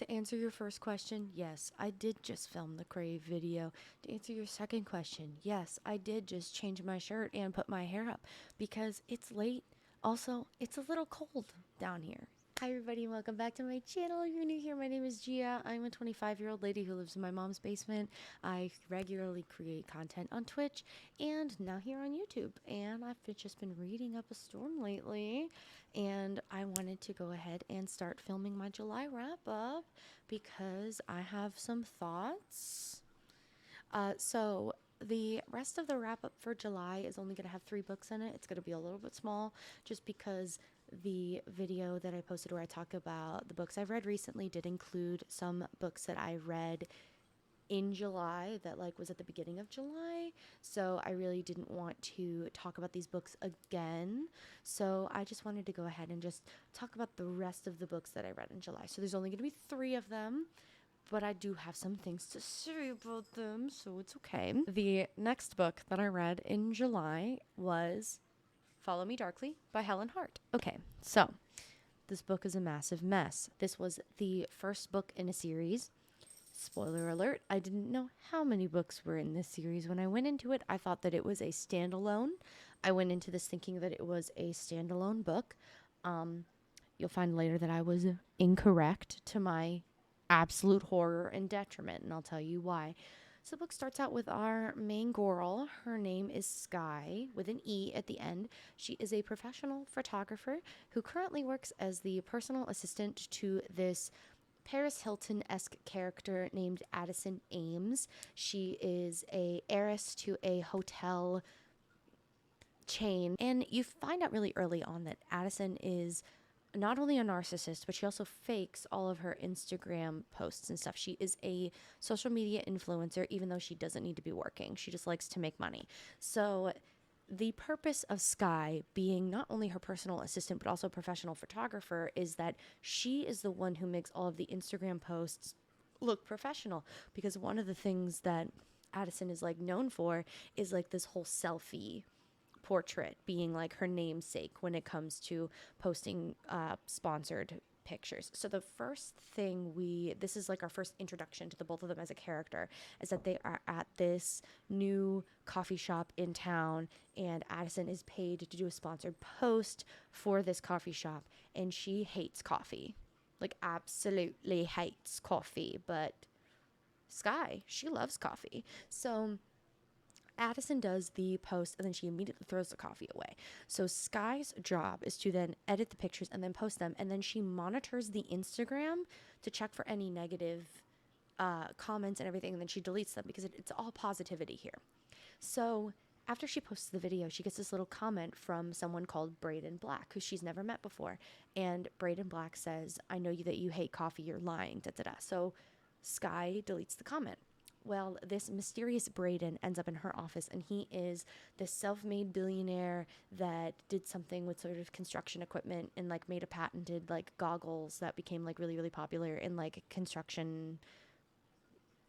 To answer your first question, yes, I did just film the Crave video. To answer your second question, yes, I did just change my shirt and put my hair up because it's late. Also, it's a little cold down here. Hi everybody and welcome back to my channel. If you're new here, my name is Gia. I'm a 25-year-old lady who lives in my mom's basement. I regularly create content on Twitch and now here on YouTube. And I've just been reading up a storm lately and I wanted to go ahead and start filming my July wrap up because I have some thoughts. So the rest of the wrap up for July is only going to have 3 books in it. It's going to be a little bit small just because the video that I posted where I talk about the books I've read recently did include some books that I read in July that was at the beginning of July. So I really didn't want to talk about these books again. So I just wanted to go ahead and just talk about the rest of the books that I read in July. So there's only going to be 3 of them, but I do have some things to say about them, so it's okay. The next book that I read in July was Follow Me Darkly by Helen Hart. Okay, so this book is a massive mess. This was the first book in a series. Spoiler alert, I didn't know how many books were in this series. When I went into it, I thought that it was a standalone. I went into this thinking that it was a standalone book. You'll find later that I was incorrect to my absolute horror and detriment, and I'll tell you why. So the book starts out with our main girl. Her name is Sky, with an E at the end. She is a professional photographer who currently works as the personal assistant to this Paris Hilton-esque character named Addison Ames. She is a heiress to a hotel chain, and you find out really early on that Addison is not only a narcissist, but she also fakes all of her Instagram posts and stuff. She is a social media influencer, even though she doesn't need to be working. She just likes to make money. So the purpose of Sky being not only her personal assistant, but also a professional photographer is that she is the one who makes all of the Instagram posts look professional. Because one of the things that Addison is known for is this whole selfie portrait being her namesake when it comes to posting sponsored pictures. So the first thing this is our first introduction to the both of them as a character, is that they are at this new coffee shop in town, and Addison is paid to do a sponsored post for this coffee shop, and she hates coffee, absolutely hates coffee. But Sky, she loves coffee. So Addison does the post and then she immediately throws the coffee away. So Sky's job is to then edit the pictures and then post them. And then she monitors the Instagram to check for any negative comments and everything. And then she deletes them because it's all positivity here. So after she posts the video, she gets this little comment from someone called Braden Black, who she's never met before. And Braden Black says, "I know that you hate coffee, you're lying, da da da." So Sky deletes the comment. Well, this mysterious Braden ends up in her office, and he is this self-made billionaire that did something with sort of construction equipment and made a patented goggles that became really, really popular in the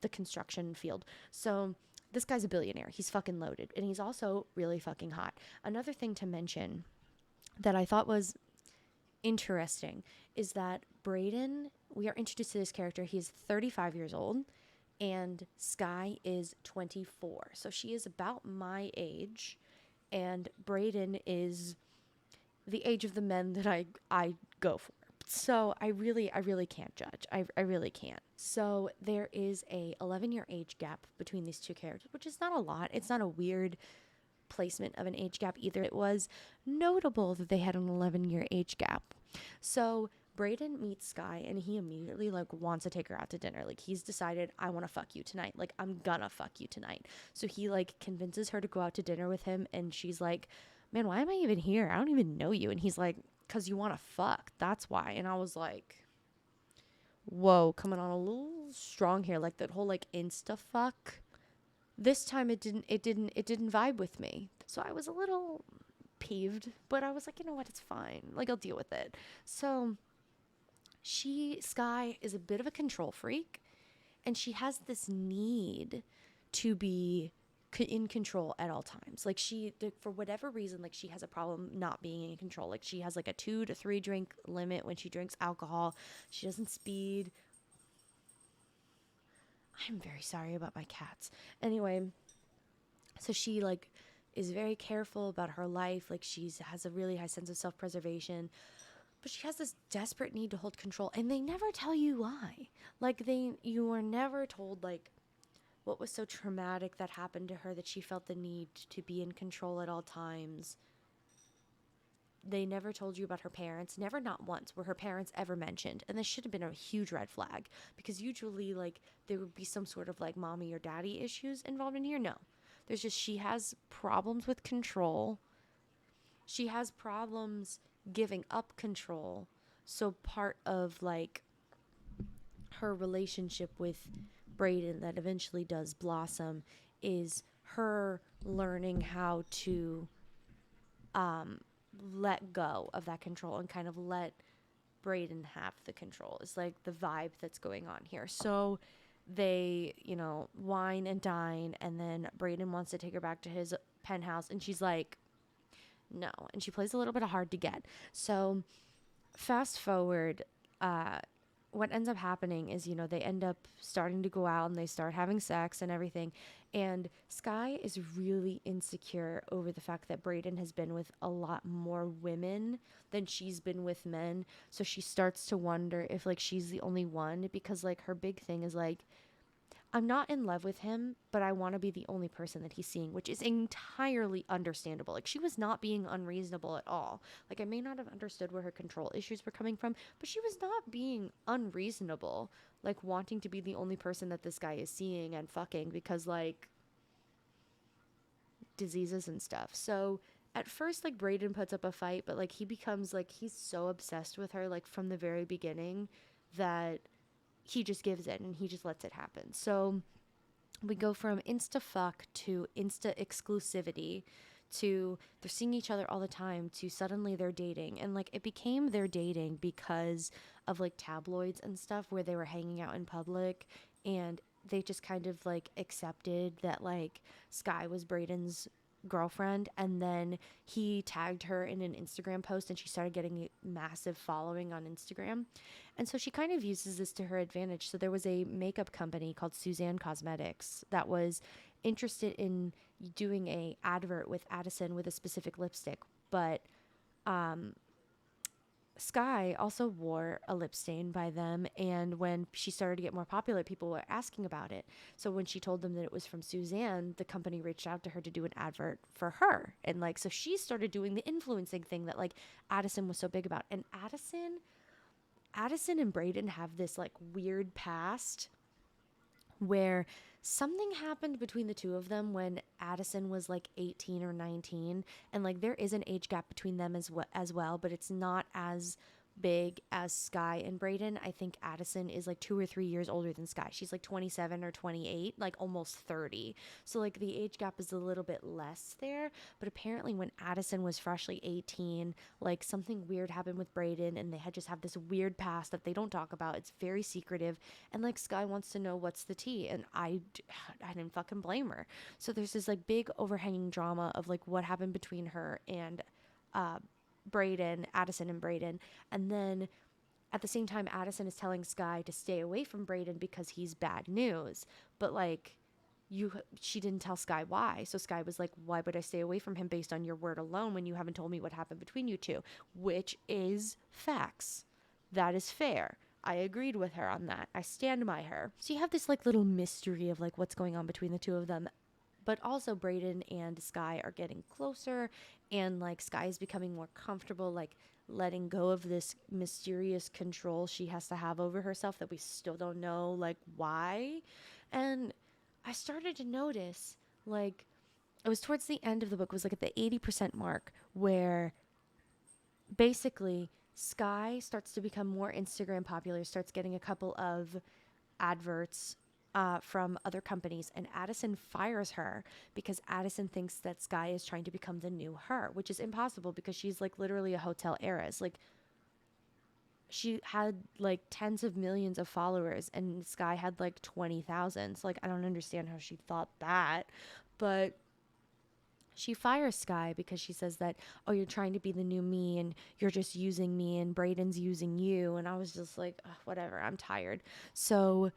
construction field. So this guy's a billionaire. He's fucking loaded, and he's also really fucking hot. Another thing to mention that I thought was interesting is that Braden, we are introduced to this character. He is 35 years old. And Sky is 24. So she is about my age. And Braden is the age of the men that I go for. So I really can't judge. I really can't. So there is a 11-year age gap between these two characters, which is not a lot. It's not a weird placement of an age gap either. It was notable that they had an 11-year age gap. So Braden meets Sky and he immediately wants to take her out to dinner. He's decided, I want to fuck you tonight. I'm gonna fuck you tonight. So he convinces her to go out to dinner with him, and she's like, "Man, why am I even here? I don't even know you." And he's like, "'Cause you want to fuck. That's why." And I was like, whoa, coming on a little strong here. That whole insta fuck. This time it didn't vibe with me. So I was a little peeved, but I was like, you know what, it's fine. I'll deal with it. So Sky is a bit of a control freak, and she has this need to be in control at all times. She, for whatever reason, she has a problem not being in control. She has a 2 to 3 drink limit when she drinks alcohol. She doesn't speed I'm very sorry about my cats. Anyway, so she like is very careful about her life. Like she's has a really high sense of self-preservation, but she has this desperate need to hold control, and they never tell you why. Like you are never told like what was so traumatic that happened to her that she felt the need to be in control at all times. They never told you about her parents. Never, not once, were her parents ever mentioned. And this should have been a huge red flag, because usually, like, there would be some sort of, like, mommy or daddy issues involved in here. No. There's just, she has problems with control. She has problems giving up control. So part of, like, her relationship with Brayden that eventually does blossom is her learning how to let go of that control and kind of let Brayden have the control. It's like the vibe that's going on here. So they, wine and dine, and then Brayden wants to take her back to his penthouse, and she's like, no. And she plays a little bit of hard to get. So fast forward, what ends up happening is, they end up starting to go out and they start having sex and everything. And Sky is really insecure over the fact that Brayden has been with a lot more women than she's been with men. So she starts to wonder if, like, she's the only one, because, like, her big thing is, like, I'm not in love with him, but I want to be the only person that he's seeing, which is entirely understandable. Like, she was not being unreasonable at all. Like, I may not have understood where her control issues were coming from, but she was not being unreasonable, like, wanting to be the only person that this guy is seeing and fucking because, like, diseases and stuff. So at first, like, Brayden puts up a fight, but, like, he becomes, like, he's so obsessed with her, like, from the very beginning, that he just gives in and he just lets it happen. So we go from insta fuck to insta exclusivity to they're seeing each other all the time to suddenly they're dating. And, like, it became their dating because of, like, tabloids and stuff where they were hanging out in public, and they just kind of, like, accepted that, like, Sky was Brayden's girlfriend, and then he tagged her in an Instagram post and she started getting a massive following on Instagram. And so she kind of uses this to her advantage. So there was a makeup company called Suzanne Cosmetics that was interested in doing a advert with Addison with a specific lipstick, but Sky also wore a lip stain by them, and when she started to get more popular, people were asking about it. So when she told them that it was from Suzanne, the company reached out to her to do an advert for her. And, like, so she started doing the influencing thing that, like, Addison was so big about. And Addison and Brayden have this, like, weird past where something happened between the two of them when Addison was, like, 18 or 19, and, like, there is an age gap between them as well, but it's not as big as Sky and Brayden. I think Addison is, like, 2 or 3 years older than Sky. She's, like, 27 or 28, like, almost 30. So, like, the age gap is a little bit less there. But apparently when Addison was freshly 18, like, something weird happened with Brayden, and they had just have this weird past that they don't talk about. It's very secretive. And, like, Sky wants to know what's the tea, and I didn't fucking blame her. So there's this, like, big overhanging drama of, like, what happened between her and Addison and Brayden. And then at the same time, Addison is telling Sky to stay away from Brayden because he's bad news. But, like, she didn't tell Sky why. So Sky was like, why would I stay away from him based on your word alone when you haven't told me what happened between you two? Which is facts. That is fair. I agreed with her on that. I stand by her. So you have this, like, little mystery of, like, what's going on between the two of them. But also Brayden and Sky are getting closer, and, like, Sky is becoming more comfortable, like, letting go of this mysterious control she has to have over herself that we still don't know, like, why. And I started to notice, like, it was towards the end of the book, it was, like, at the 80% mark, where basically Sky starts to become more Instagram popular, starts getting a couple of adverts from other companies, and Addison fires her because Addison thinks that Sky is trying to become the new her, which is impossible because she's, like, literally a hotel heiress. Like, she had, like, tens of millions of followers, and Sky had, like, 20,000. So, like, I don't understand how she thought that, but she fires Sky because she says that, oh, you're trying to be the new me, and you're just using me, and Brayden's using you. And I was just like, ugh, whatever, I'm tired. So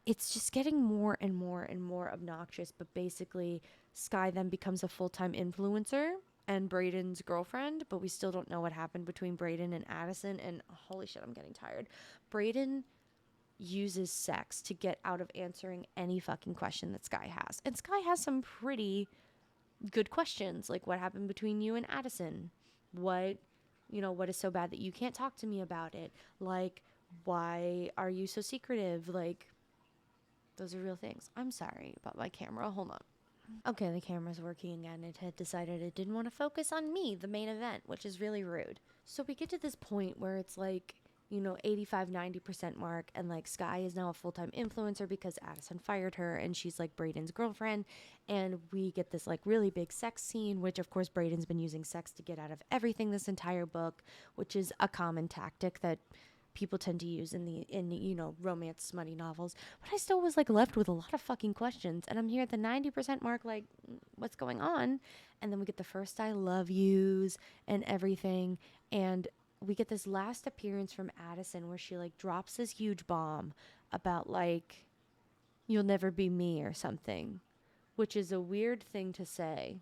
it's just getting more and more and more obnoxious. But basically, Sky then becomes a full-time influencer and Brayden's girlfriend, but we still don't know what happened between Brayden and Addison. And holy shit, I'm getting tired. Brayden uses sex to get out of answering any fucking question that Sky has. And Sky has some pretty good questions, like what happened between you and Addison? What, what is so bad that you can't talk to me about it? Like, why are you so secretive? Like, those are real things. I'm sorry about my camera. Hold on. Okay, the camera's working again. It had decided it didn't want to focus on me, the main event, which is really rude. So we get to this point where it's like, 85-90% mark, and like Sky is now a full-time influencer because Addison fired her and she's like Brayden's girlfriend, and we get this like really big sex scene, which of course Brayden's been using sex to get out of everything this entire book, which is a common tactic that people tend to use in romance smutty novels. But I still was like left with a lot of fucking questions, and I'm here at the 90% mark, like, what's going on? And then we get the first I love yous and everything, and we get this last appearance from Addison where she like drops this huge bomb about like, you'll never be me or something, which is a weird thing to say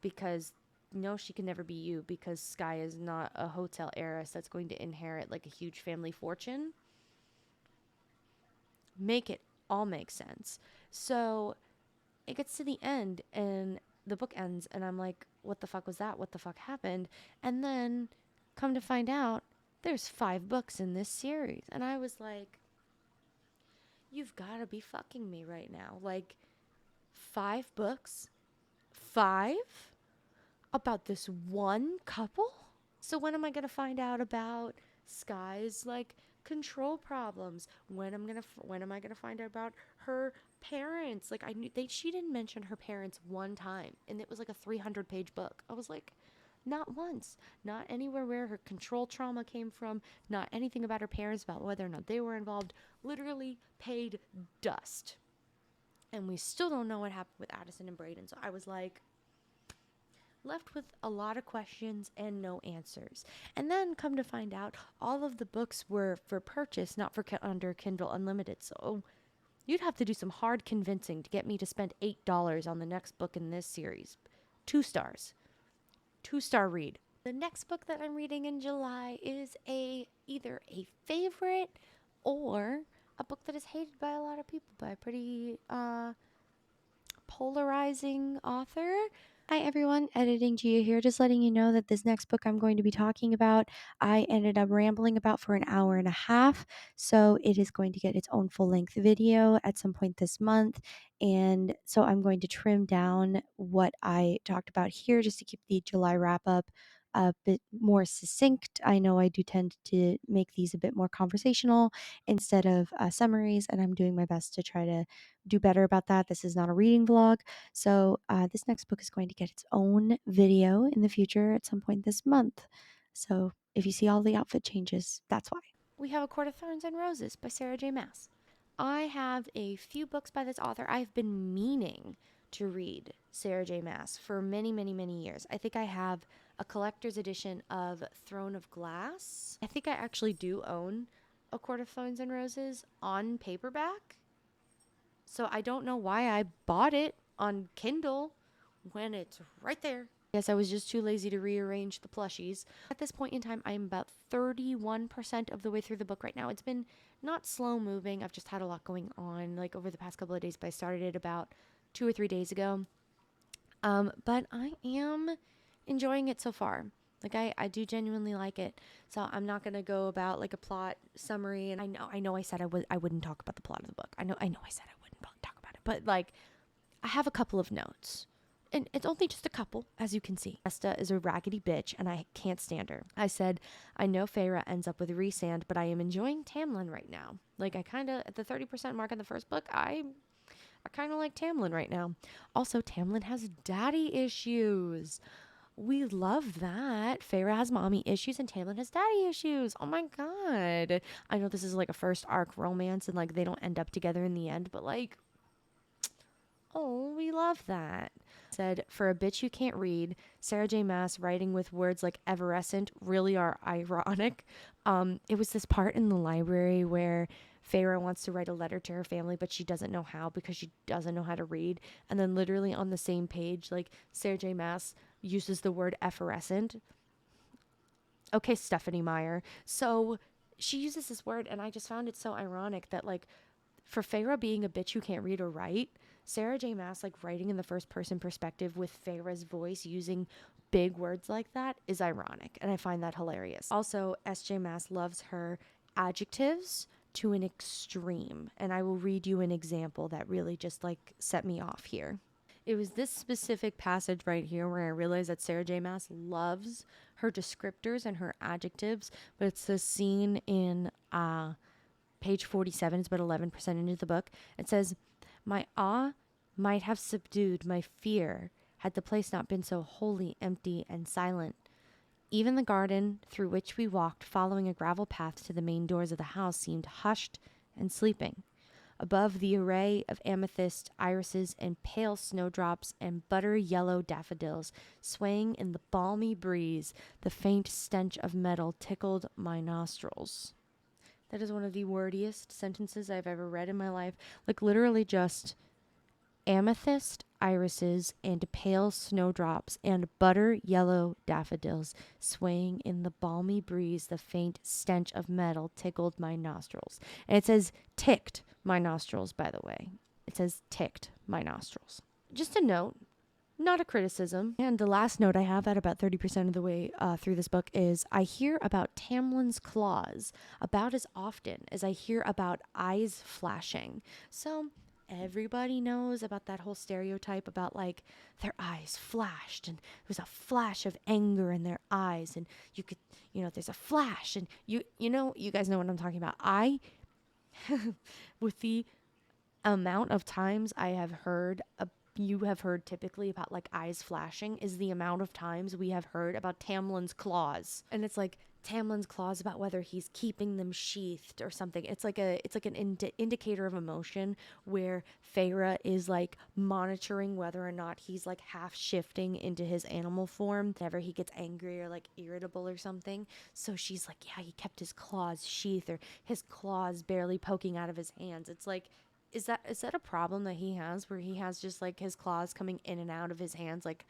because no, she can never be you, because Sky is not a hotel heiress that's going to inherit like a huge family fortune. Make it all make sense. So it gets to the end and the book ends and I'm like, what the fuck was that? What the fuck happened? And then come to find out, there's 5 books in this series. And I was like, you've got to be fucking me right now. Like, 5 books? 5? About this one couple? So when am I going to find out about Sky's like control problems? When am I going to find out about her parents? Like, she didn't mention her parents one time, and it was like a 300-page book. I was like, not once. Not anywhere where her control trauma came from, not anything about her parents, about whether or not they were involved. Literally paid dust. And we still don't know what happened with Addison and Brayden. So I was like, left with a lot of questions and no answers. And then come to find out, all of the books were for purchase, not for under Kindle Unlimited. So you'd have to do some hard convincing to get me to spend $8 on the next book in this series. 2 stars. 2-star read. The next book that I'm reading in July is either a favorite or a book that is hated by a lot of people, by a pretty polarizing author. Hi everyone, Editing Gia here, just letting you know that this next book I'm going to be talking about, I ended up rambling about for an hour and a half, so it is going to get its own full-length video at some point this month, and so I'm going to trim down what I talked about here just to keep the July wrap-up a bit more succinct. I know I do tend to make these a bit more conversational instead of summaries, and I'm doing my best to try to do better about that. This is not a reading vlog. So this next book is going to get its own video in the future at some point this month. So if you see all the outfit changes, that's why. We have A Court of Thorns and Roses by Sarah J. Maas. I have a few books by this author. I've been meaning to read Sarah J. Maas for many, many, many years. I think I have a collector's edition of Throne of Glass. I think I actually do own A Court of Thorns and Roses on paperback. So I don't know why I bought it on Kindle when it's right there. Yes, I was just too lazy to rearrange the plushies. At this point in time, I'm about 31% of the way through the book right now. It's been not slow moving. I've just had a lot going on like over the past couple of days, but I started it about 2 or 3 days ago. But I am enjoying it so far. Like I do genuinely like it. So I'm not gonna go about like a plot summary. And I know I said I wouldn't talk about the plot of the book. I know I said I wouldn't talk about it. But like I have a couple of notes. And it's only just a couple, as you can see. Nesta is a raggedy bitch, and I can't stand her. I said, I know Feyre ends up with Rhysand, but I am enjoying Tamlin right now. Like, I kind of, at the 30% mark in the first book, I kind of like Tamlin right now. Also, Tamlin has daddy issues. We love that. Feyre has mommy issues and Tamlin has daddy issues. Oh my god. I know this is like a first arc romance and like they don't end up together in the end, but like, oh, we love that. Said, for a bitch you can't read, Sarah J. Maas writing with words like evanescent really are ironic. It was this part in the library where Feyre wants to write a letter to her family, but she doesn't know how because she doesn't know how to read. And then literally on the same page, like Sarah J. Maas uses the word effervescent. Okay, Stephanie Meyer. So she uses this word, and I just found it so ironic that, like, for Feyre being a bitch who can't read or write, Sarah J. Maas, like, writing in the first person perspective with Feyre's voice using big words like that is ironic, and I find that hilarious. Also, S.J. Maas loves her adjectives to an extreme, and I will read you an example that really just, like, set me off here. It was this specific passage right here where I realized that Sarah J. Maas loves her descriptors and her adjectives, but it's the scene in page 47, it's about 11% into the book. It says, "My awe might have subdued my fear had the place not been so wholly empty and silent. Even the garden through which we walked, following a gravel path to the main doors of the house, seemed hushed and sleeping. Above the array of amethyst, irises, and pale snowdrops and butter yellow daffodils swaying in the balmy breeze, the faint stench of metal tickled my nostrils." That is one of the wordiest sentences I've ever read in my life. Like, literally just amethyst, irises, and pale snowdrops and butter yellow daffodils swaying in the balmy breeze, the faint stench of metal tickled my nostrils. And it says ticked my nostrils, by the way. It says ticked my nostrils. Just a note, not a criticism. And the last note I have at about 30% of the way through this book is I hear about Tamlin's claws about as often as I hear about eyes flashing. So everybody knows about that whole stereotype about, like, their eyes flashed and there was a flash of anger in their eyes, and you could, there's a flash, and you guys know what I'm talking about. With the amount of times I have heard you have heard typically about, like, eyes flashing is the amount of times we have heard about Tamlin's claws. And it's like Tamlin's claws about whether he's keeping them sheathed or something. It's like an indicator of emotion where Feyre is, like, monitoring whether or not he's, like, half shifting into his animal form whenever he gets angry or, like, irritable or something. So she's like, yeah, he kept his claws sheathed, or his claws barely poking out of his hands. It's like, is that a problem that he has, where he has just, like, his claws coming in and out of his hands, like,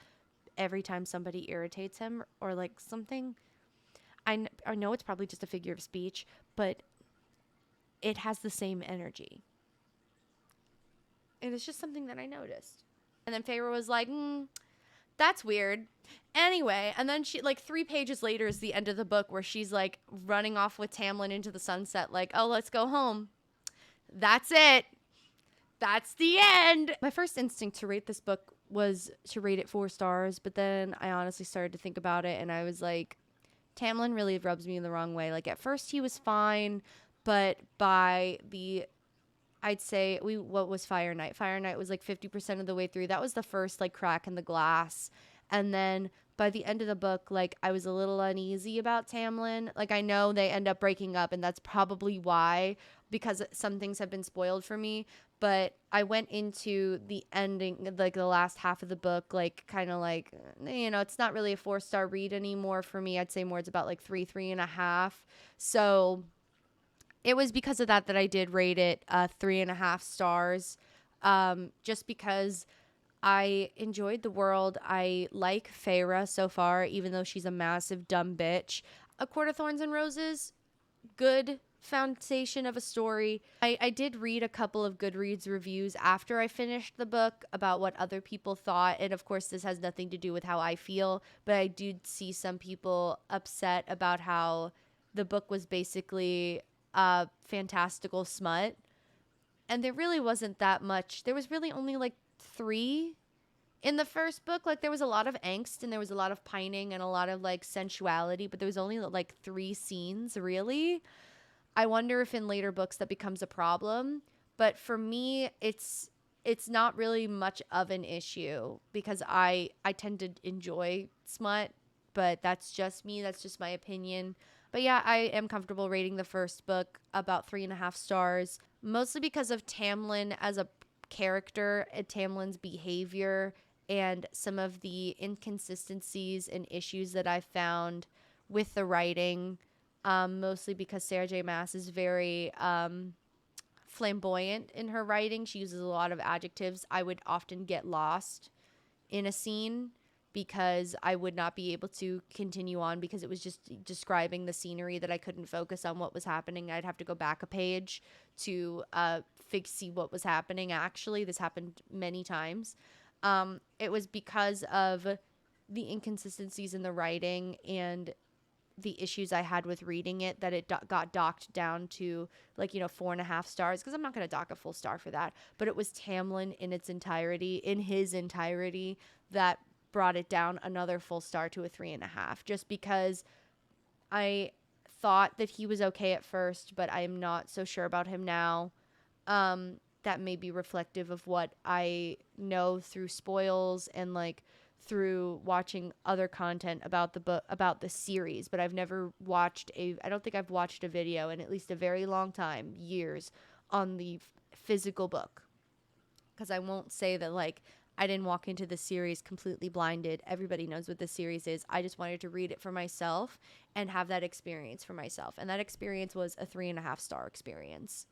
every time somebody irritates him or, like, something? I know it's probably just a figure of speech, but it has the same energy. And it's just something that I noticed. And then Feyre was like, that's weird. Anyway, and then she, like, 3 pages later is the end of the book where she's, like, running off with Tamlin into the sunset, like, oh, let's go home. That's it. That's the end. My first instinct to rate this book was to rate it 4 stars, but then I honestly started to think about it, and I was like, Tamlin really rubs me the wrong way. Like, at first he was fine, but I'd say, what was Fire Night? Fire Night was like 50% of the way through. That was the first, like, crack in the glass. And then by the end of the book, like, I was a little uneasy about Tamlin. Like, I know they end up breaking up, and that's probably why, because some things have been spoiled for me. But I went into the ending, like, the last half of the book, like, kind of like, it's not really a 4-star read anymore for me. I'd say more it's about, like, 3.5. So it was because of that I did rate it 3.5 stars. Just because I enjoyed the world. I like Feyre so far, even though she's a massive dumb bitch. A Court of Thorns and Roses, good foundation of a story. I did read a couple of Goodreads reviews after I finished the book about what other people thought, and of course this has nothing to do with how I feel, but I did see some people upset about how the book was basically fantastical smut, and there really wasn't that much. There was really only, like, 3 in the first book. Like, there was a lot of angst and there was a lot of pining and a lot of, like, sensuality, but there was only, like, 3 scenes, really. I wonder if in later books that becomes a problem, but for me, it's not really much of an issue because I tend to enjoy smut, but that's just me. That's just my opinion. But yeah, I am comfortable rating the first book about 3.5 stars, mostly because of Tamlin as a character and Tamlin's behavior and some of the inconsistencies and issues that I found with the writing. Mostly because Sarah J. Maas is very flamboyant in her writing. She uses a lot of adjectives. I would often get lost in a scene because I would not be able to continue on because it was just describing the scenery that I couldn't focus on what was happening. I'd have to go back a page to see what was happening. Actually, this happened many times. It was because of the inconsistencies in the writing and the issues I had with reading it that it got docked down to 4.5 stars, because I'm not going to dock a full star for that. But it was Tamlin in his entirety, that brought it down another full star to a 3.5, just because I thought that he was okay at first, but I'm not so sure about him now. That may be reflective of what I know through spoils and through watching other content about the book, about the series, but I don't think I've watched a video in at least a very long time, years, on the physical book. Because I won't say that I didn't walk into the series completely blinded. Everybody knows what the series is. I just wanted to read it for myself and have that experience for myself. And that experience was a 3.5 star experience.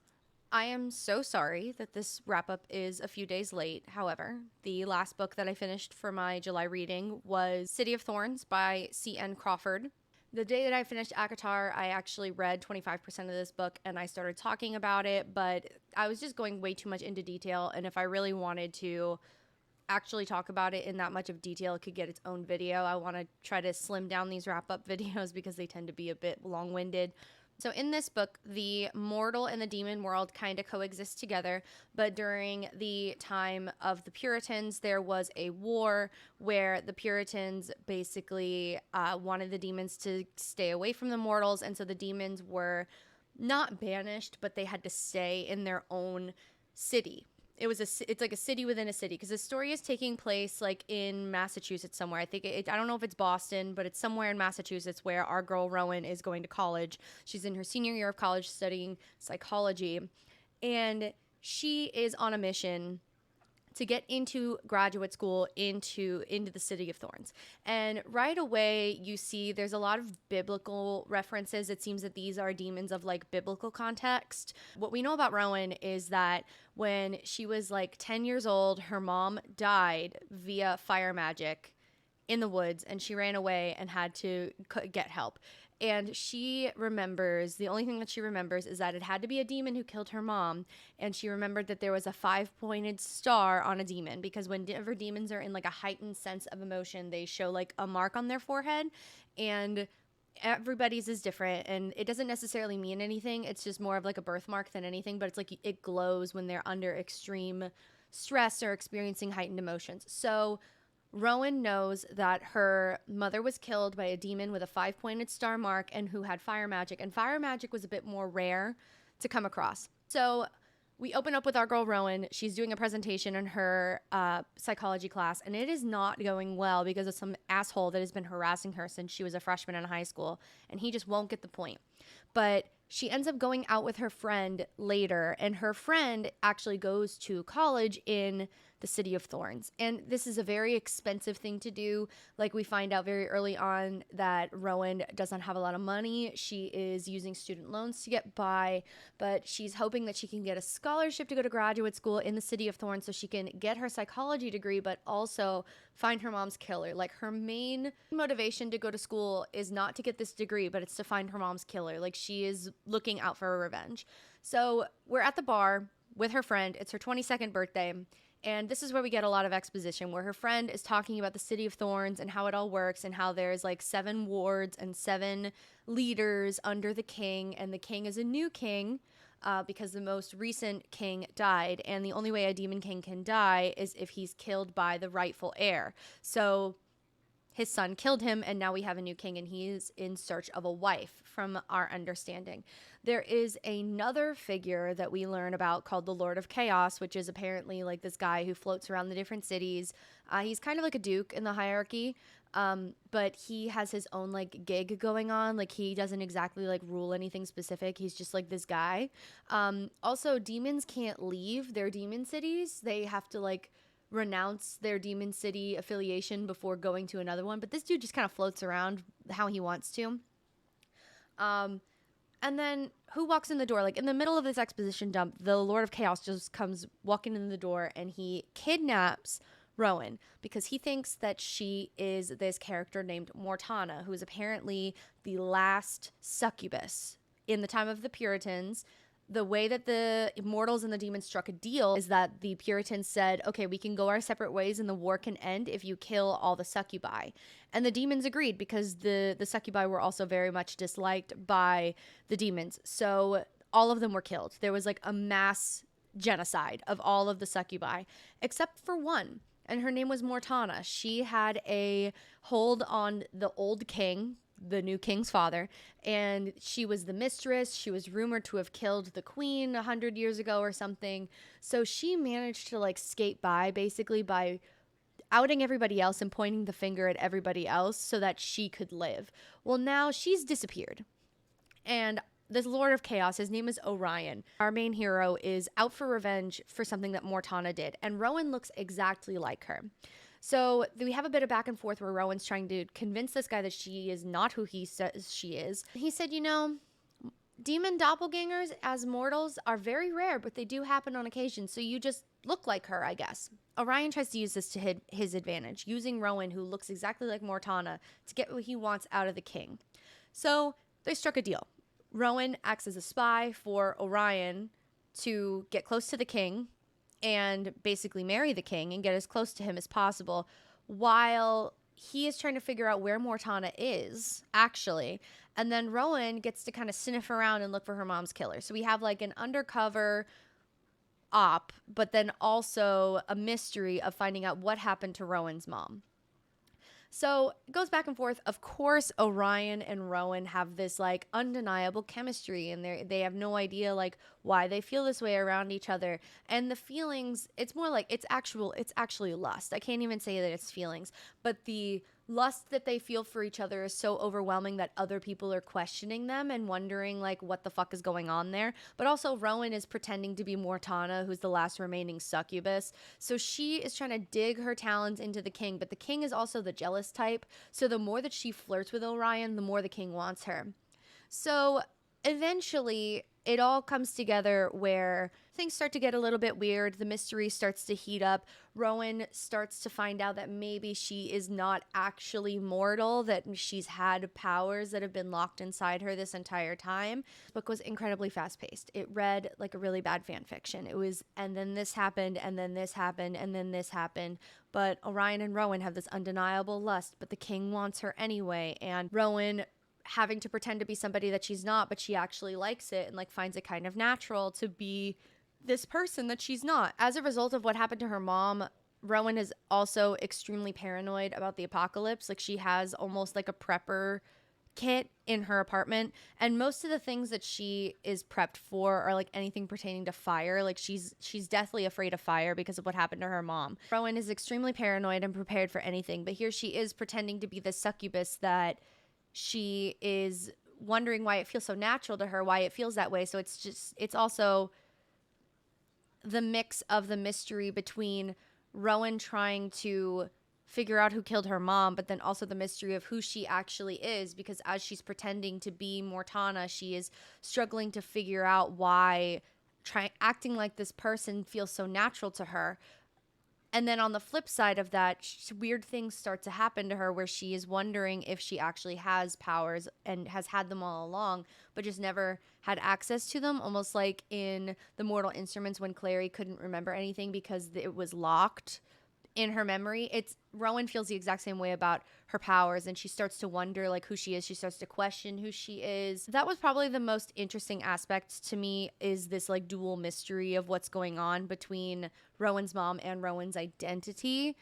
I am so sorry that this wrap-up is a few days late. However, the last book that I finished for my July reading was City of Thorns by C.N. Crawford. The day that I finished ACOTAR, I actually read 25% of this book and I started talking about it, but I was just going way too much into detail, and if I really wanted to actually talk about it in that much of detail, it could get its own video. I want to try to slim down these wrap-up videos because they tend to be a bit long-winded. So in this book, the mortal and the demon world kind of coexist together, but during the time of the Puritans, there was a war where the Puritans basically wanted the demons to stay away from the mortals, and so the demons were not banished, but they had to stay in their own city. It's like a city within a city, because the story is taking place in Massachusetts somewhere. I think I don't know if it's Boston, but it's somewhere in Massachusetts where our girl Rowan is going to college. She's in her senior year of college studying psychology, and she is on a mission to get into graduate school into the City of Thorns. And right away, you see there's a lot of biblical references. It seems that these are demons of biblical context. What we know about Rowan is that when she was 10 years old, her mom died via fire magic in the woods, and she ran away and had to get help. And she remembers, the only thing that she remembers is that it had to be a demon who killed her mom. And she remembered that there was a 5-pointed star on a demon, because whenever demons are in a heightened sense of emotion, they show a mark on their forehead, and everybody's is different. And it doesn't necessarily mean anything. It's just more of a birthmark than anything, but it's it glows when they're under extreme stress or experiencing heightened emotions. So Rowan knows that her mother was killed by a demon with a 5-pointed star mark and who had fire magic. And fire magic was a bit more rare to come across. So we open up with our girl Rowan. She's doing a presentation in her psychology class, and it is not going well because of some asshole that has been harassing her since she was a freshman in high school, and he just won't get the point. But she ends up going out with her friend later, and her friend actually goes to college in the City of Thorns. And this is a very expensive thing to do. We find out very early on that Rowan doesn't have a lot of money. She is using student loans to get by, but she's hoping that she can get a scholarship to go to graduate school in the City of Thorns so she can get her psychology degree, but also find her mom's killer. Her main motivation to go to school is not to get this degree, but it's to find her mom's killer. She is looking out for a revenge. So we're at the bar with her friend. It's her 22nd birthday. And this is where we get a lot of exposition, where her friend is talking about the City of Thorns and how it all works, and how there's 7 wards and 7 leaders under the king, and the king is a new king because the most recent king died, and the only way a demon king can die is if he's killed by the rightful heir. So his son killed him, and now we have a new king, and he is in search of a wife, from our understanding. There is another figure that we learn about called the Lord of Chaos, which is apparently this guy who floats around the different cities. He's kind of like a duke in the hierarchy, but he has his own gig going on. He doesn't exactly rule anything specific. He's just this guy. Also, demons can't leave their demon cities. They have to renounce their demon city affiliation before going to another one, but this dude just kind of floats around how he wants to. And then who walks in the door? Like in the middle of this exposition dump, the Lord of Chaos just comes walking in the door and he kidnaps Rowan because he thinks that she is this character named Mortana, who is apparently the last succubus in the time of the Puritans. The way that the immortals and the demons struck a deal is that the Puritans said, okay, we can go our separate ways and the war can end if you kill all the succubi. And the demons agreed because the succubi were also very much disliked by the demons. So all of them were killed. There was like a mass genocide of all of the succubi, except for one. And her name was Mortana. She had a hold on the old king, the new king's father, and she was the mistress. She was rumored to have killed the queen 100 years ago or something. So she managed to like skate by basically by outing everybody else and pointing the finger at everybody else so that she could live. Well, now she's disappeared. And this Lord of Chaos, his name is Orion. Our main hero is out for revenge for something that Mortana did. And Rowan looks exactly like her. So we have a bit of back and forth where Rowan's trying to convince this guy that she is not who he says she is. He said, you know, demon doppelgangers as mortals are very rare, but they do happen on occasion. So you just look like her, I guess. Orion tries to use this to his advantage, using Rowan, who looks exactly like Mortana, to get what he wants out of the king. So they struck a deal. Rowan acts as a spy for Orion to get close to the king and basically marry the king and get as close to him as possible, while he is trying to figure out where Mortana is, actually. And then Rowan gets to kind of sniff around and look for her mom's killer. So we have like an undercover op, but then also a mystery of finding out what happened to Rowan's mom. So it goes back and forth. Of course, Orion and Rowan have this like undeniable chemistry, and they have no idea like why they feel this way around each other. And the feelings, it's more like it's actually lust. I can't even say that it's feelings, but the lust that they feel for each other is so overwhelming that other people are questioning them and wondering like what the fuck is going on there. But also Rowan is pretending to be Mortana, who's the last remaining succubus. So she is trying to dig her talons into the king, but the king is also the jealous type. So the more that she flirts with Orion, the more the king wants her. So eventually it all comes together where things start to get a little bit weird. The mystery starts to heat up. Rowan starts to find out that maybe she is not actually mortal, that she's had powers that have been locked inside her this entire time. The book was incredibly fast-paced. It read like a really bad fan fiction. It was, and then this happened, and then this happened, and then this happened. But Orion and Rowan have this undeniable lust, but the king wants her anyway, and Rowan having to pretend to be somebody that she's not, but she actually likes it and like finds it kind of natural to be this person that she's not. As a result of what happened to her mom, Rowan is also extremely paranoid about the apocalypse. Like she has almost like a prepper kit in her apartment, and most of the things that she is prepped for are like anything pertaining to fire. Like she's deathly afraid of fire because of what happened to her mom. Rowan is extremely paranoid and prepared for anything, but here she is pretending to be the succubus that she is wondering why it feels so natural to her, why it feels that way. So it's also the mix of the mystery between Rowan trying to figure out who killed her mom, but then also the mystery of who she actually is, because as she's pretending to be Mortana, she is struggling to figure out why acting like this person feels so natural to her. And then on the flip side of that, weird things start to happen to her where she is wondering if she actually has powers and has had them all along, but just never had access to them. Almost like in The Mortal Instruments when Clary couldn't remember anything because it was locked in her memory. Rowan feels the exact same way about her powers, and she starts to wonder like who she is. She starts to question who she is. That was probably the most interesting aspect to me, is this like dual mystery of what's going on between Rowan's mom and Rowan's identity.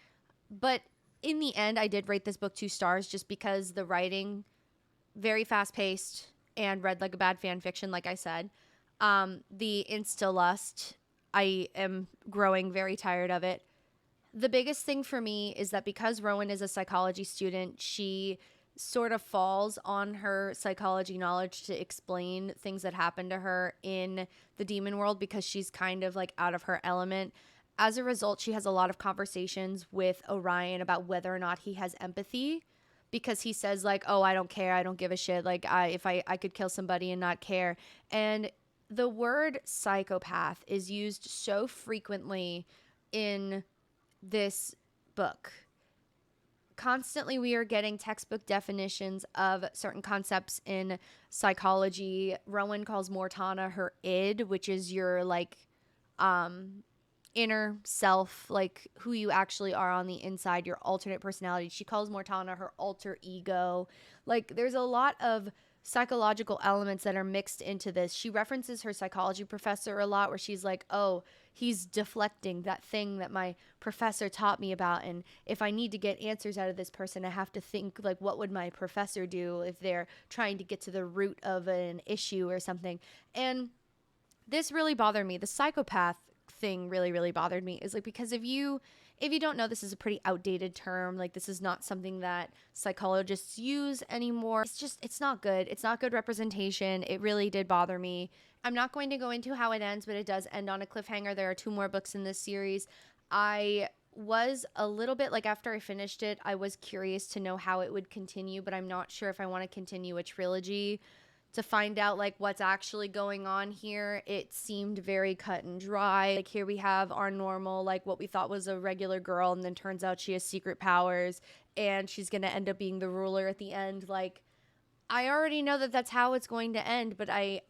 But in the end, I did rate this book 2 stars just because the writing, very fast paced and read like a bad fan fiction, like I said. The insta lust, I am growing very tired of it. The biggest thing for me is that because Rowan is a psychology student, she sort of falls on her psychology knowledge to explain things that happen to her in the demon world, because she's kind of like out of her element. As a result, she has a lot of conversations with Orion about whether or not he has empathy, because he says like, oh, I don't care, I don't give a shit, like I could kill somebody and not care. And the word psychopath is used so frequently in this book. Constantly we are getting textbook definitions of certain concepts in psychology. Rowan calls Mortana her id, which is your like inner self, like who you actually are on the inside, your alternate personality. She calls Mortana her alter ego. Like there's a lot of psychological elements that are mixed into this. She references her psychology professor a lot, where she's like, oh, he's deflecting that thing that my professor taught me about, and if I need to get answers out of this person, I have to think like, what would my professor do if they're trying to get to the root of an issue or something. And this really bothered me. The psychopath thing really bothered me, is like, because if you don't know, this is a pretty outdated term. Like this is not something that psychologists use anymore. It's not good. It's not good representation. It really did bother me. I'm not going to go into how it ends, but it does end on a cliffhanger. There are 2 more books in this series. I was a little bit like, after I finished it, I was curious to know how it would continue, but I'm not sure if I want to continue a trilogy to find out like what's actually going on here. It seemed very cut and dry. Like here we have our normal, like what we thought was a regular girl, and then turns out she has secret powers and she's going to end up being the ruler at the end. Like I already know that that's how it's going to end, but I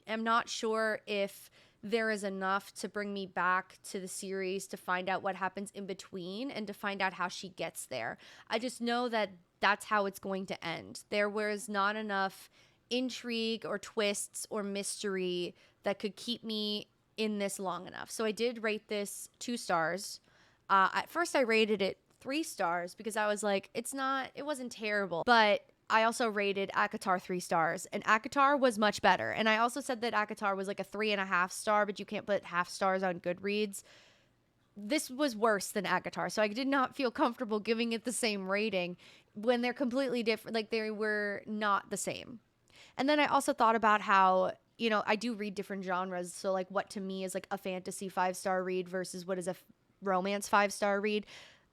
am not sure if there is enough to bring me back to the series to find out what happens in between and to find out how she gets there. I just know that that's how it's going to end. There was not enough intrigue or twists or mystery that could keep me in this long enough. So I did rate this 2 stars. At first I rated it 3 stars because I was like, it wasn't terrible. But I also rated ACOTAR 3 stars, and ACOTAR was much better. And I also said that ACOTAR was like a 3.5 star, but you can't put half stars on Goodreads. This was worse than ACOTAR, so I did not feel comfortable giving it the same rating when they're completely different. Like they were not the same. And then I also thought about how, you know, I do read different genres. So like what to me is like a fantasy 5-star read versus what is a romance 5-star read.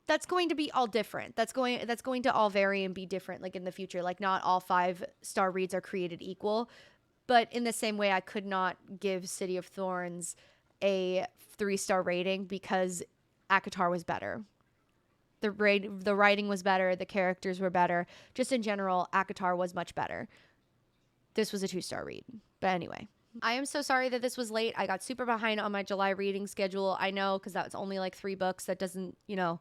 That's going to be all different. That's going to all vary and be different like in the future. Like not all 5-star reads are created equal. But in the same way, I could not give City of Thorns a 3-star rating because ACOTAR was better. The writing was better. The characters were better. Just in general, ACOTAR was much better. This was a 2-star read. But anyway, I am so sorry that this was late. I got super behind on my July reading schedule. I know, because that was only like 3 books. That doesn't, you know,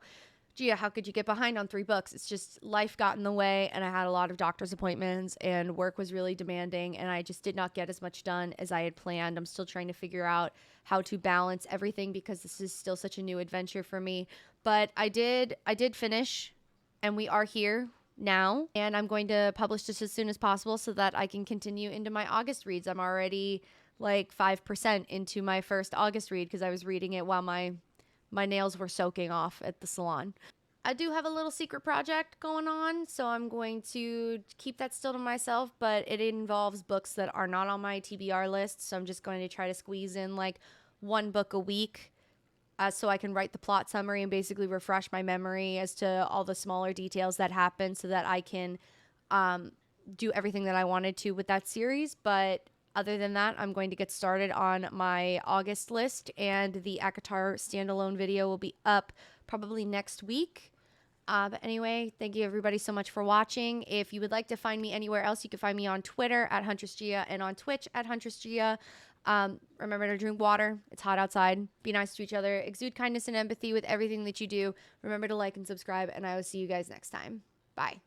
Gia, how could you get behind on 3 books? It's just life got in the way, and I had a lot of doctor's appointments, and work was really demanding, and I just did not get as much done as I had planned. I'm still trying to figure out how to balance everything because this is still such a new adventure for me. But I did finish, and we are here now, and I'm going to publish this as soon as possible so that I can continue into my August reads. I'm already like 5% into my first August read because I was reading it while my nails were soaking off at the salon. I do have a little secret project going on, so I'm going to keep that still to myself, but it involves books that are not on my TBR list, so I'm just going to try to squeeze in like 1 book a week so I can write the plot summary and basically refresh my memory as to all the smaller details that happen so that I can do everything that I wanted to with that series. But other than that, I'm going to get started on my August list, and the ACOTAR standalone video will be up probably next week. But anyway, thank you everybody so much for watching. If you would like to find me anywhere else, you can find me on Twitter at HuntressGia and on Twitch at HuntressGia. Remember to drink water. It's hot outside. Be nice to each other. Exude kindness and empathy with everything that you do. Remember to like and subscribe, and I will see you guys next time. Bye.